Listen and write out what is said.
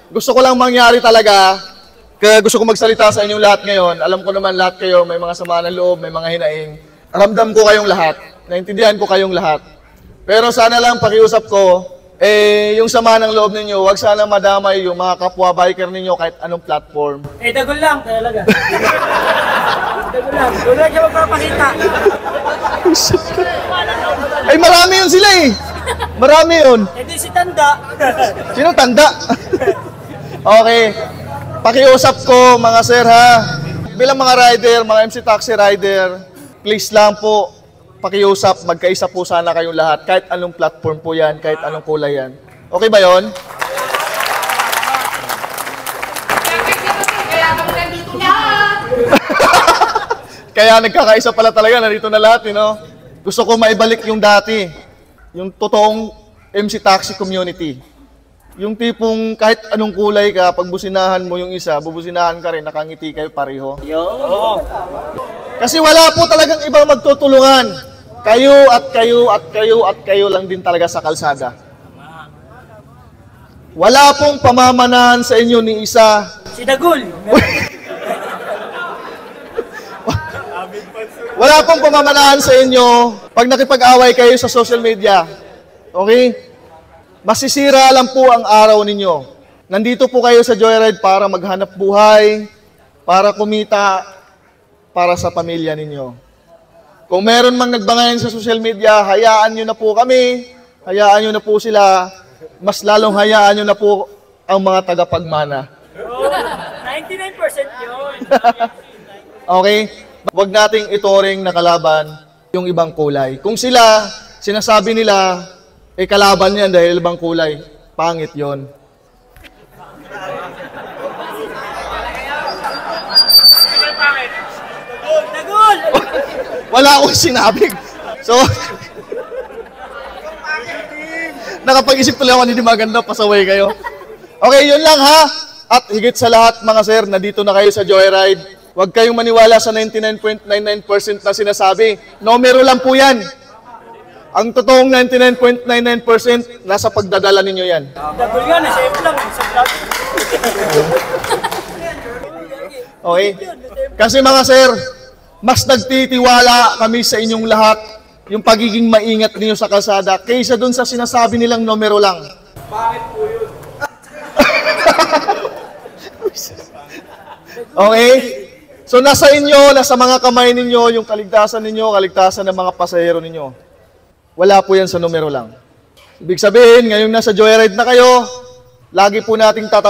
Gusto ko lang mangyari talaga, kaya gusto ko magsalita sa inyong lahat ngayon. Alam ko naman lahat kayo, may mga sama ng loob, may mga hinaing. Ramdam ko kayong lahat, naintindihan ko kayong lahat. Pero sana lang pakiusap ko, yung sama ng loob ninyo, wag sana madamay yung mga kapwa biker ninyo kahit anong platform. Dagol lang, talaga. Dagol lang. Doon lang siya magpapakita. Ay, marami yun sila eh. Marami yun. Di si Tanda. Sino Tanda? Okay. Pakiusap ko, mga sir ha. Bilang mga rider, mga MC Taxi rider, please lang po, pakiusap, magkaisa po sana kayong lahat. Kahit anong platform po yan, kahit anong kulay yan. Okay ba yun? Kaya nagkakaisa pala talaga, nandito na lahat, you know? Gusto ko maibalik yung dati, yung totoong MC Taxi community. Yung tipong kahit anong kulay ka, pag businahan mo yung isa, bubusinahan ka rin, nakangiti kayo pareho. Kasi wala po talagang ibang magtutulungan. Kayo at kayo at kayo at kayo lang din talaga sa kalsada. Wala pong pamamanahan sa inyo ni isa. Si Dagol. Wala pong pamamanahan sa inyo pag nakipag-away kayo sa social media. Okay? Masisira lang po ang araw ninyo. Nandito po kayo sa Joyride para maghanap buhay, para kumita, para sa pamilya ninyo. Kung meron mang nagbangayan sa social media, hayaan nyo na po kami, hayaan nyo na po sila, mas lalong hayaan nyo na po ang mga tagapagmana. 99% yun. Okay? Huwag nating ituring na kalaban yung ibang kulay. Kung sila, sinasabi nila, kalaban yan dahil ibang kulay, pangit yon. Dagol! Wala akong sinabi. So, nakapag-isip tuloy ako, hindi maganda, pasaway kayo. Okay, yun lang ha. At higit sa lahat, mga sir, na dito na kayo sa Joyride, huwag kayong maniwala sa 99.99% na sinasabi. Numero lang po yan. Ang totoong 99.99% nasa pagdadala ninyo yan. Dagol nga, na-save lang. Sa vlog. Okay? Kasi mga sir, mas nagtitiwala kami sa inyong lahat yung pagiging maingat niyo sa kalsada kaysa dun sa sinasabi nilang numero lang. Bakit po yun? Okay? So nasa inyo, nasa mga kamay ninyo, yung kaligtasan ninyo, kaligtasan ng mga pasahero ninyo. Wala po yan sa numero lang. Ibig sabihin, ngayong nasa Joyride na kayo, lagi po nating tatanungin.